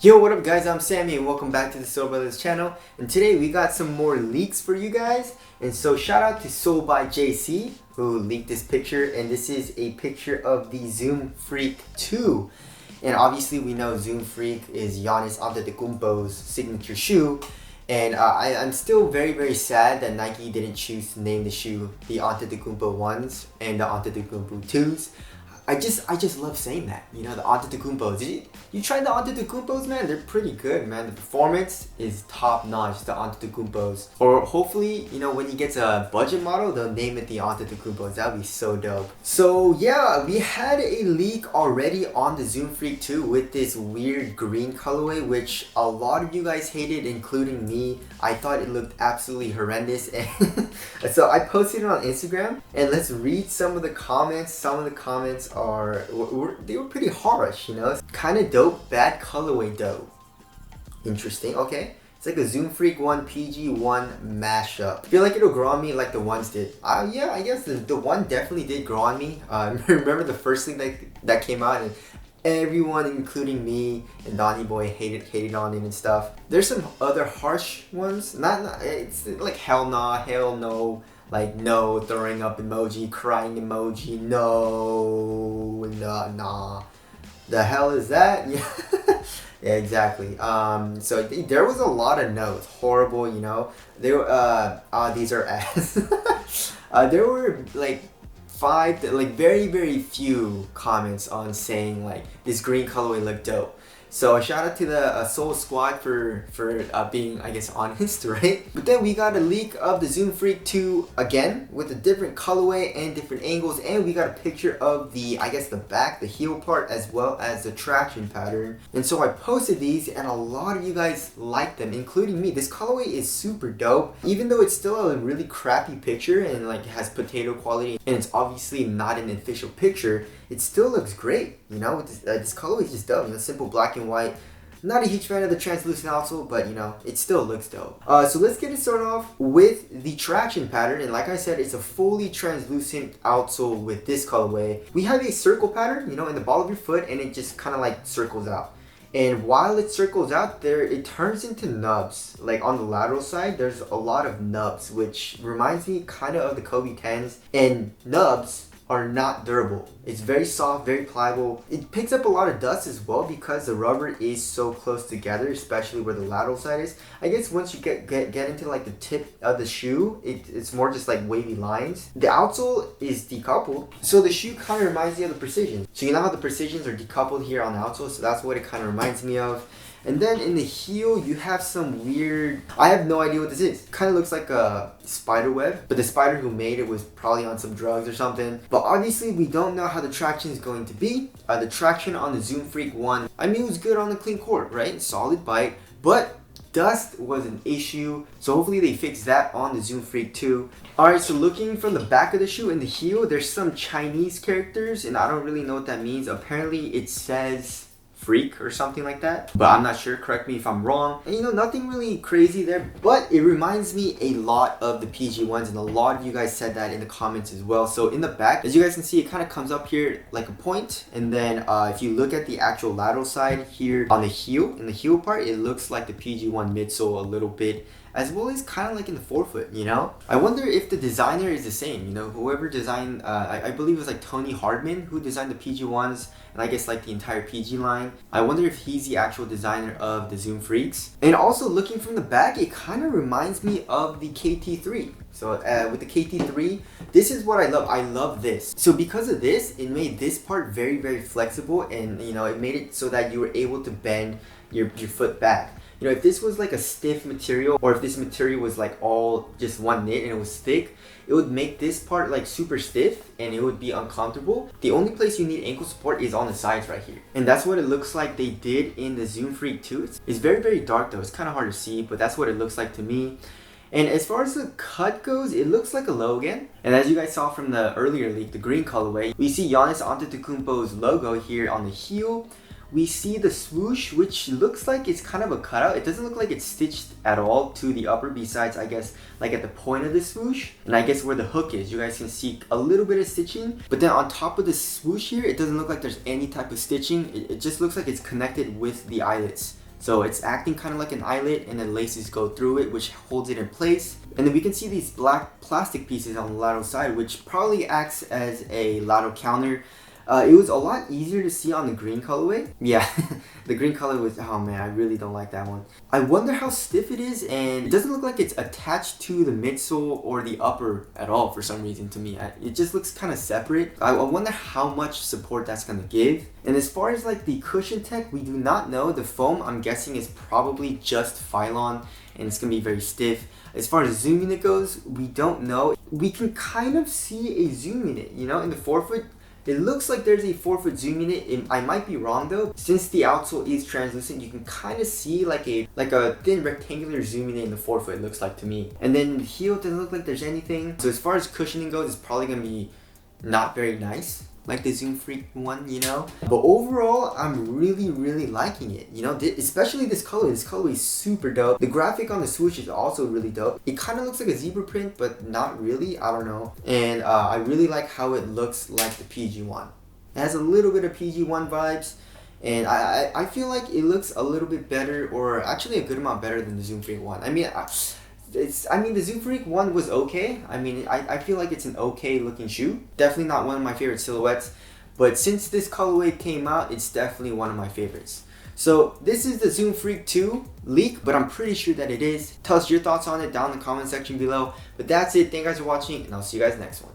Yo, what up guys, I'm Sammy and welcome back to the Soul Brothers channel. And today we got some more leaks for you guys. And so shout out to Soul by JC who leaked this picture, and this is a picture of the Zoom Freak 2. And obviously we know Zoom Freak is Giannis Antetokounmpo's signature shoe. And I'm still very sad that Nike didn't choose to name the shoe the Antetokounmpo 1s and the Antetokounmpo 2s. I just love saying that, you know, the Antetokounmpos. You tried the Antetokounmpos, man? They're pretty good, man. The performance is top notch, the Antetokounmpos. Or hopefully, you know, when he gets a budget model, they'll name it the Antetokounmpos. That would be so dope. So yeah, we had a leak already on the Zoom Freak 2 with this weird green colorway, which a lot of you guys hated, including me. I thought it looked absolutely horrendous. And so I posted it on Instagram, and let's read some of the comments. Some of the comments they were pretty harsh, you know. Kind of dope, bad colorway though. Interesting. Okay, it's like a Zoom Freak 1 PG1 mashup. I feel like it'll grow on me like the ones did. Yeah, I guess the one definitely did grow on me. Remember the first thing that came out, and everyone, including me and Donnie Boy, hated on it and stuff. There's some other harsh ones. It's like hell nah, hell no. Like no, throwing up emoji, crying emoji, no, nah. The hell is that? Yeah, yeah, exactly. So there was a lot of no's. Horrible, you know. They were, these are ass. There were like very few comments on saying like this green colorway looked dope. So shout out to the Soul Squad for being, I guess, honest, right? But then we got a leak of the Zoom Freak 2 again with a different colorway and different angles, and we got a picture of the, I guess, the back, the heel part, as well as the traction pattern. And so I posted these, and a lot of you guys liked them, including me. This colorway is super dope, even though it's still a really crappy picture and like it has potato quality, and it's obviously not an official picture. It still looks great, you know. This colorway is just dope, you know, simple black and white. Not a huge fan of the translucent outsole, but you know, it still looks dope. So let's get it started off with the traction pattern, and like I said, it's a fully translucent outsole with this colorway. We have a circle pattern, you know, in the ball of your foot, and it just kind of like circles out. And while it circles out there, it turns into nubs. Like on the lateral side, there's a lot of nubs, which reminds me kind of the Kobe 10s. And nubs are not durable. It's very soft, very pliable. It picks up a lot of dust as well because the rubber is so close together, especially where the lateral side is. I guess once you get into like the tip of the shoe, it's more just like wavy lines. The outsole is decoupled, so the shoe kind of reminds me of the Precision. So you know how the Precisions are decoupled here on the outsole, so that's what it kind of reminds me of. And then in the heel, you have some weird, I have no idea what this is. Kind of looks like a spider web, but the spider who made it was probably on some drugs or something. But obviously, we don't know how the traction is going to be. The traction on the Zoom Freak 1, I mean, it was good on the clean court, right? Solid bite, but dust was an issue. So hopefully they fix that on the Zoom Freak 2. Alright, so looking from the back of the shoe in the heel, there's some Chinese characters, and I don't really know what that means. Apparently, it says Freak or something like that, but I'm not sure. Correct me if I'm wrong. And you know, nothing really crazy there, but it reminds me a lot of the PG1s, and a lot of you guys said that in the comments as well. So in the back, as you guys can see, it kind of comes up here like a point, and then if you look at the actual lateral side here on the heel, in the heel part, it looks like the PG1 midsole a little bit, as well as kind of like in the forefoot, you know? I wonder if the designer is the same, you know, whoever designed, I believe it was like Tony Hardman who designed the PG1s, and I guess like the entire PG line. I wonder if he's the actual designer of the Zoom Freaks. And also looking from the back, it kind of reminds me of the KT3. So with the KT3, this is what I love. I love this. So because of this, it made this part very flexible, and you know, it made it so that you were able to bend your foot back. You know, if this was like a stiff material, or if this material was like all just one knit and it was thick, it would make this part like super stiff and it would be uncomfortable. The only place you need ankle support is on the sides right here. And that's what it looks like they did in the Zoom Freak 2. It's very dark though. It's kind of hard to see, but that's what it looks like to me. And as far as the cut goes, it looks like a Logan. And as you guys saw from the earlier leak, the green colorway, we see Giannis Antetokounmpo's logo here on the heel. We see the swoosh, which looks like it's kind of a cutout. It doesn't look like it's stitched at all to the upper, besides, I guess, like at the point of the swoosh. And I guess where the hook is, you guys can see a little bit of stitching. But then on top of the swoosh here, it doesn't look like there's any type of stitching. It just looks like it's connected with the eyelets. So it's acting kind of like an eyelet, and then laces go through it, which holds it in place. And then we can see these black plastic pieces on the lateral side, which probably acts as a lateral counter. It was a lot easier to see on the green colorway. Yeah, the green color was, oh man, I really don't like that one. I wonder how stiff it is, and it doesn't look like it's attached to the midsole or the upper at all for some reason to me. It just looks kind of separate. I wonder how much support that's going to give. And as far as like the cushion tech, we do not know. The foam, I'm guessing, is probably just Phylon, and it's going to be very stiff. As far as zoom unit goes, we don't know. We can kind of see a zoom unit, you know, in the forefoot. It looks like there's a 4-foot zoom unit. I might be wrong though. Since the outsole is translucent, you can kind of see like a thin rectangular zoom unit in the forefoot, it looks like to me. And then the heel doesn't look like there's anything. So as far as cushioning goes, it's probably going to be not very nice, like the Zoom Freak one, you know. But overall, I'm really liking it, you know, especially this color. This color is super dope. The graphic on the swoosh is also really dope. It kind of looks like a zebra print, but not really, I don't know. And I really like how it looks like the PG1. It has a little bit of PG1 vibes, and I feel like it looks a little bit better, or actually a good amount better than the Zoom Freak one. I mean, the Zoom Freak one was okay. I mean, I feel like it's an okay looking shoe. Definitely not one of my favorite silhouettes, but since this colorway came out, it's definitely one of my favorites. So this is the Zoom Freak 2 leak, but I'm pretty sure that it is. Tell us your thoughts on it down in the comment section below. But that's it. Thank you guys for watching, and I'll see you guys next one.